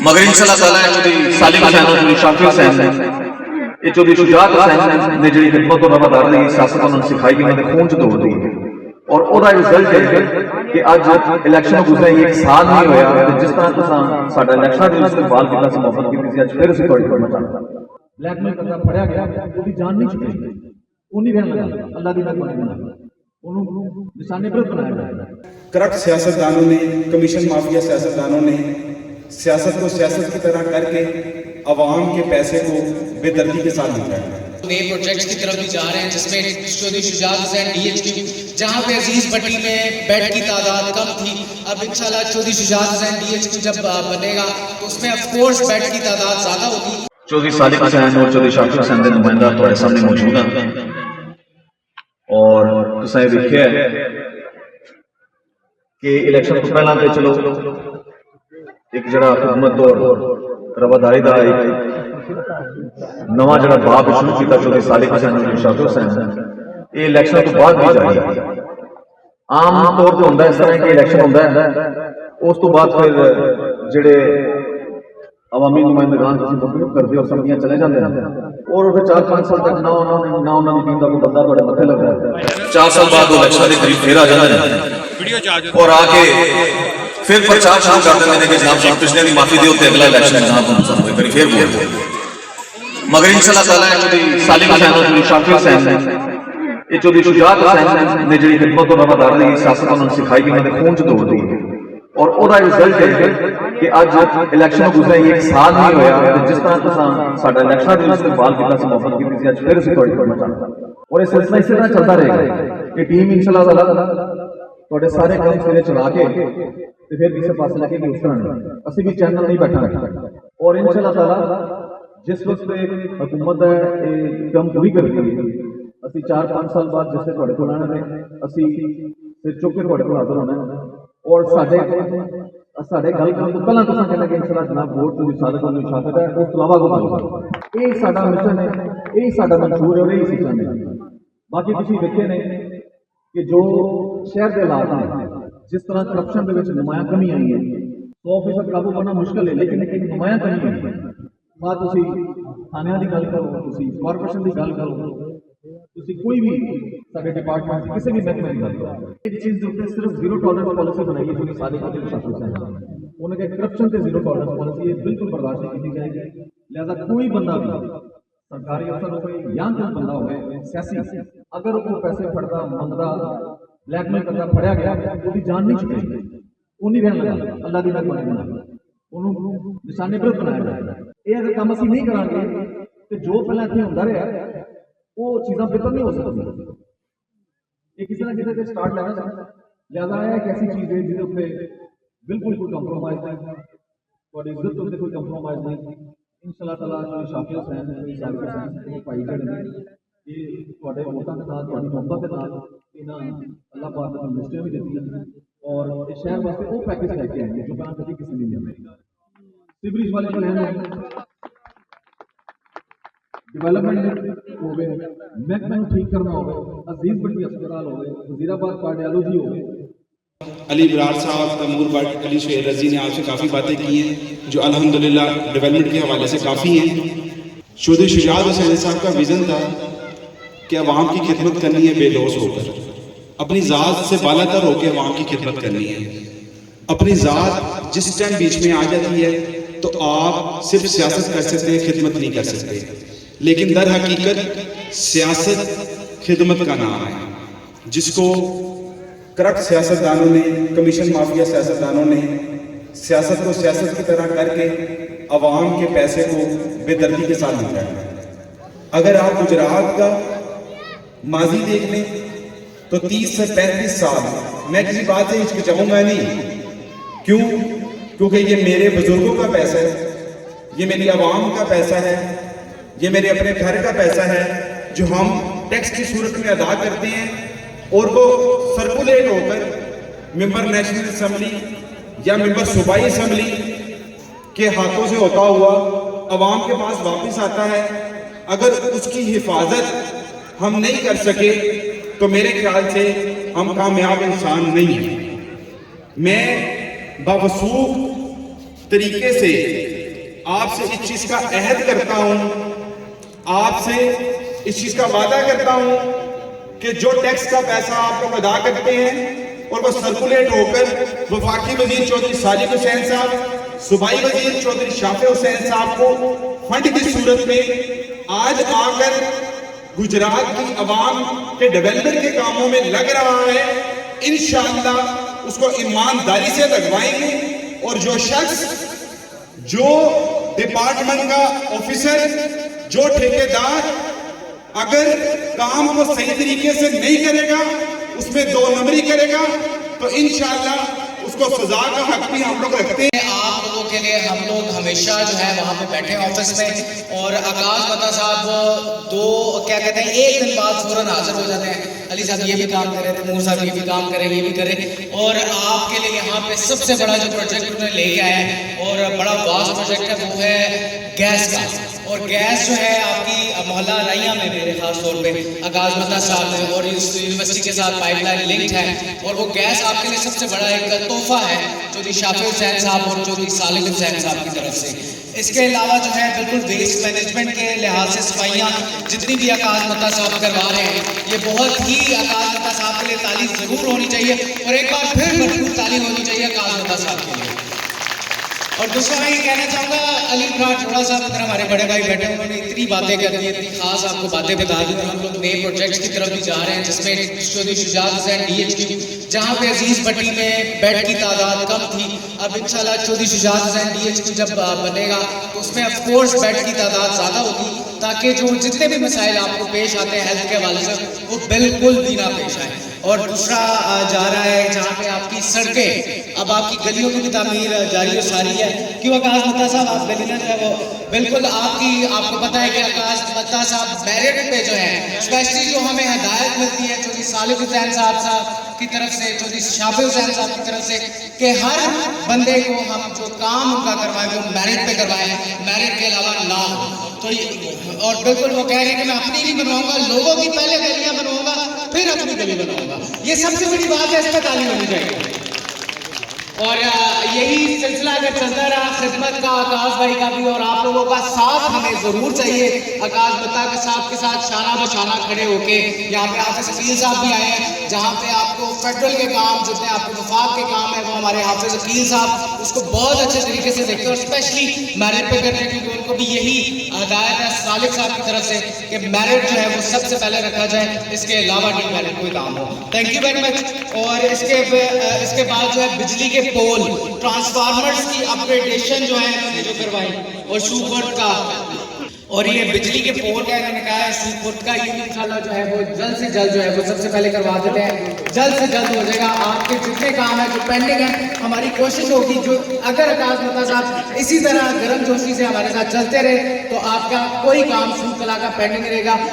مگر انشاءاللہ تعالی چودھری سالم حسین اور چودھری شافی حسین یہ چودھری شجاعت حسین نے جڑی خدمت اور رواداری سیاست انہوں نے سکھائی کہ انہوں نے خون چ دوڑ دی اور وہ رزلٹ ہے کہ اج الیکشن گزرے ایک سال نہیں ہویا جس طرح تساں ساڈا الیکشن دے استقبال کیتا سی محبت کیتی سی اج پھر اسی تواڈی خدمت چاہتا بلیک میل کرتا پڑیا گیا وہ جان نہیں چکی وہ نہیں رہن لگا اللہ دی مہربانی انہوں نشان عبرت بنایا گیا کرپٹ سیاستدانوں نے کمیشن مافیا سیاستدانوں نے سیاست کو سیاست کی طرح کر کے عوام کے پیسے کو بے دردی کے ساتھ لوٹا ہے نئے پروجیکٹس کی طرف بھی جا رہے ہیں جس میں Chaudhry Shujaat Hussain D H Q جہاں پہ عزیز بٹی میں بیڈ کی تعداد کم تھی اب انشاءاللہ Chaudhry Shujaat Hussain D H Q جب بنے گا تو اس میں آف کورس بیڈ کی تعداد زیادہ ہوگی. چودھری صادق حسین اور چودھری شافی حسین کے نمائندہ تھوڑے سامنے موجود ہیں اور تساں یہ دیکھا ہے کہ الیکشن تو پہلے تے چلو ایک جڑا حکومت اور رواداری دا ایک نواں جڑا باب شروع کیتا چودھری صادق حسین اور شافی حسین یہ الیکشن تو بعد بھی جاری ہے. عام طور پہ ہوندا اس طرح کہ الیکشن ہوندا ہے اس تو بعد پھر جڑے عوامی نمائندگان کسی مطلب کرتے اور سمجھیاں چلے جاتے ہیں اور پھر 4-5 سال تک نہ انہوں نے ٹیم کا کوئی بندہ بڑے متھے لگ رہا ہے 4 سال بعد وہ الیکشن کے قریب پھر آ جاتے ہیں اور آ کے پھر پرچار شروع کر دیتے ہیں کہ جناب صاحب پچھلے کی معافی دیو تے اگلا الیکشن جناب کو مسئلہ ہوئے پھر بول مگر انشاءاللہ تعالی چودھری سالم حسین اور چودھری شافی حسین یہ چودھری شجاعت حسین نے جڑی خدمت اور رواداری سیاست انہوں نے سکھائی کہ انہوں نے خون چ دوڑ دی اور وہ رزلٹ ہے کہ اج الیکشن گزرے ایک سال نہیں ہویا جس طرح تساں ساڈا الیکشن دے استقبال کیتا سی محبت کیتی سی اج پھر اسی تواڈی خدمت چاہتا اور یہ سلسلہ اسی طرح چلتا رہے گا. یہ ٹیم انشاءاللہ تعالی تواڈے سارے کام سرے چلا کے تے پھر کسے پاسے لگے کہ اس طرح نہیں اسی بھی چینل نہیں بیٹھا اور انشاءاللہ تعالی جس وقت حکومت کم پوری کرتی ہے اسی 4-5 سال بعد جس سے تواڈے کول آنا ہے اسی پھر چک کے تواڈے کول حاضر ہونا ہے اور ساڈے گل کرن تو پہلے تساں کہنا کہ انشاءاللہ جناب ووٹ تو سارے کو شامل ہے اس علاوہ کو گل یہ ساڈا مشن ہے یہ ساڈا منشور ہے اور یہی سیکھنا ہے. باقی تسی دیکھے نے کہ جو شہر کے حالات ہیں جس طرح کرپشن کے نمایاں کمی آئی ہے 100% قابو کرنا مشکل ہے لیکن ایک نمایاں کمی آئی ہے. بات تسی تھانیاں دی گل کرو تسی کارپوریشن دی گل کرو تسی کوئی بھی سارے ڈپارٹمنٹ کسی بھی محکمے کی گل کرو ایک چیز جو صرف زیرو ٹالرنس پالیسی بنائی ہے جو سارے کو شامل ہیں انہوں نے کرپشن سے زیرو ٹالرنس پالیسی ہے بالکل برداشت نہیں کی جائے گی. لہذا کوئی بندہ بھی سرکاری افسر ہو یا کوئی بندہ ہو سیاسی اگر وہ پیسے پھڑتا منگتا بلیک میل کرتا پھڑیا گیا وہ جان نہیں چکی وہ نہیں رہن لگا اللہ کی مہربانی انہوں نشان عبرت بنایا گیا. یہ اگر کام اسی نہیں کریں گے تو جو پہلے اتنے ہوتا رہا وہ چیزاں بہتر نہیں ہو سکتی. یہ کسی نہ کسی سے سٹارٹ لینا چاہتا ہے. لہٰذا ہے ایک ایسی چیز ہے جس پہ بالکل کوئی کمپرومائز نہیں اور عزت سے کوئی کمپرومائز نہیں. انشاءاللہ تعالیٰ شافی حسین صادق حسین پائی جڑے یہ تھوڑے ووٹاں کے ساتھ تھوڑی محبت کے ساتھ اللہ پاک نے منسٹریاں بھی دیتی ہیں اور شہر واسطے وہ پیکج لے کے آئیں گے جو کہاں کبھی کسی نے نہیں دیا. سیوریج والے جو ہیں ڈیولپمنٹ ہوگئے محکمہ ٹھیک کرنا ہوگا عزیز بٹی اسپتال ہوگئے وزیر آباد کارڈیالوجی ہوگئے. علی برار صاحب تیمور بٹ علی شعیب رضی نے آپ سے کافی باتیں کی ہیں جو الحمدللہ ڈیولپمنٹ کے حوالے سے کافی ہیں. چودھری شجاعت حسین صاحب کا ویژن تھا کہ عوام کی خدمت کرنی ہے بے لوث ہو کر اپنی ذات سے بالا تر ہو کے عوام کی خدمت کرنی ہے. اپنی ذات جس ٹائم بیچ میں آ جاتی ہے تو آپ صرف سیاست کر سکتے ہیں خدمت نہیں کر سکتے. لیکن در حقیقت سیاست خدمت کا نام ہے جس کو کرپٹ سیاستدانوں نے کمیشن مافیا سیاستدانوں نے سیاست کو سیاست کی طرح کر کے عوام کے پیسے کو بے دردی کے ساتھ لوٹا ہے. اگر آپ گجرات کا ماضی دیکھ لیں تو 30 سے 35 سال میں کسی بات سے ہچکچاؤں گا نہیں. کیوں؟ کیونکہ یہ میرے بزرگوں کا پیسہ ہے, یہ میری عوام کا پیسہ ہے, یہ میرے اپنے گھر کا پیسہ ہے جو ہم ٹیکس کی صورت میں ادا کرتے ہیں اور وہ سرکولیٹ ہو کر ممبر نیشنل اسمبلی یا ممبر صوبائی اسمبلی کے ہاتھوں سے ہوتا ہوا عوام کے پاس واپس آتا ہے. اگر اس کی حفاظت ہم نہیں کر سکے تو میرے خیال سے ہم کامیاب انسان نہیں ہیں. میں باوثوق طریقے سے آپ سے اس چیز کا عہد کرتا ہوں, آپ سے اس چیز کا وعدہ کرتا ہوں کہ جو ٹیکس کا پیسہ آپ لوگ ادا کرتے ہیں اور وہ سرکولیٹ ہو کر وفاقی وزیر چودھری صالح حسین صاحب, صوبائی وزیر چودھری شافع حسین صاحب کو فنڈ کی صورت میں آج آ کر گجرات کی عوام کے ڈیولپمنٹ کے کاموں میں لگ رہا ہے, انشاءاللہ اس کو ایمانداری سے لگوائیں گے. اور جو شخص, جو ڈپارٹمنٹ کا آفیسر, جو ٹھیکیدار اگر کام کو صحیح طریقے سے نہیں کرے گا, اس میں 2 نمبری کرے گا, تو انشاءاللہ اس کو سزا کا حق بھی ہم لوگ رکھتے ہیں. آپ لوگوں کے لیے ہم لوگ ہمیشہ جو ہے وہاں پہ بیٹھے ہیں آفس میں, اور آکاش متا صاحب کیا کہتے ہیں ایک دن بعد فوراً حاضر ہو جاتے ہیں, علی صاحب یہ بھی کام کرے, تیمور صاحب یہ بھی کام کرے, یہ بھی کرے, اور آپ کے لیے یہاں پہ سب سے بڑا جو پروجیکٹ انہوں نے لے کے آیا ہے اور بڑا واسٹ پروجیکٹ ہے وہ ہے گیس کا. اور گیس جو ہے آپ کی محلہ رائیاں میں میرے خاص طور پہ آکاش متا صاحب نے اور یونیورسٹی کے ساتھ پائپ لائن لنکڈ ہے, اور وہ گیس آپ کے لیے سب سے بڑا ایک تحفہ ہے چودھری شافع حسین صاحب اور چودھری صالح حسین صاحب کی طرف سے. اس کے علاوہ جو ہے بالکل ویسٹ مینجمنٹ کے لحاظ سے صفائیاں جتنی بھی آکاش متا صاحب کروا رہے ہیں, یہ بہت ہی آکاش متا صاحب کے لیے تعریف ضرور ہونی چاہیے, اور ایک بار پھر بھرپور تعریف ہونی چاہیے آکاش متا صاحب کے لیے. اور دوسرا میں یہ کہنا چاہوں گا, علی برار تھوڑا سا ادھر ہمارے بڑے بھائی بیٹھے, انہوں نے اتنی باتیں کر دی, اتنی خاص آپ کو باتیں بتا دی, اور ہم لوگ نئے پروجیکٹس کی طرف بھی جا رہے ہیں جس میں چودھری شجاعت حسین DHQ, جہاں پہ عزیز بٹی میں بیڈ کی تعداد کم تھی, اب انشاءاللہ چودھری شجاعت حسین DHQ جب بنے گا تو اس میں آف کورس بیڈ کی تعداد زیادہ ہوگی, تاکہ جو جتنے بھی مسائل آپ کو پیش آتے ہیں ہیلتھ کے حوالے سے وہ بالکل بھی نہ پیش آئیں. اور دوسرا جا رہا ہے جہاں پہ آپ کی سڑکیں, اب آپ کی گلیوں کی بھی تعمیر جاری و ساری ہے. کیوں آکاش متا صاحب آپ گلیاں جو ہے وہ بالکل آپ کو پتہ ہے کہ آکاش متا صاحب میرٹ پہ جو ہے اسپیشلی جو ہمیں ہدایت ملتی ہے چودھری صالح حسین صاحب کی طرف سے, چودھری شافع حسین صاحب کی طرف سے, کہ ہر بندے کو ہم جو کام ان کا کروائیں وہ میرٹ پہ کروائیں, میرٹ کے علاوہ نہ ہو. تو اور بالکل وہ کہہ رہے ہیں کہ میں اپنی نہیں بنواؤں گا, لوگوں کی پہلے گلیاں بنواؤں گا پھر اپنی گلی بناؤں گا. یہ سب سے بڑی بات ہے, اس پہ تعلیم ہونی چاہیے. اور یہی سلسلہ اگر چلتا رہا خدمت کا آکاش بھائی کا بھی, اور آپ لوگوں کا ساتھ ہمیں ضرور چاہیے. آکاش متا کے صاحب کے ساتھ شانہ بشانہ کھڑے ہو کے یہاں پہ حافظ عقیل صاحب بھی آئے ہیں, جہاں پہ آپ کو فیڈرل کے کام جتنے آپ کے وفاق کے کام ہے وہ ہمارے حافظ عقیل صاحب اس کو بہت اچھے طریقے سے دیکھتے ہیں, اور اسپیشلی میرٹ پہ کرتے ہیں, کیونکہ ان کو بھی یہی ہدایت ہے صالح صاحب کی طرف سے کہ میرٹ جو ہے وہ سب سے پہلے رکھا جائے, اس کے علاوہ ڈی میرٹ کوئی کام ہو. Thank you very much. اور اس کے بعد جو ہے بجلی کے پول, ٹرانسفارمرز کی اپگریڈیشن جو ہے انہوں نے جو کروائی, اور شوبرٹ کا, اور یہ بجلی کے پول کا انہوں نے کہا ہے شوبرٹ کا, یہ انشاءاللہ جو ہے وہ جلد سے جلد جو ہے وہ سب سے پہلے کروا دیتے ہیں, جلد سے جلد ہو جائے گا. آپ کے جتنے کام ہیں جو پینڈنگ ہیں, ہماری کوشش ہوگی جو اگر آکاش متا صاحب اسی طرح گرم جوشی سے ہمارے ساتھ چلتے رہے تو آپ کا کوئی کام سو کلا کا پینڈنگ رہے گا.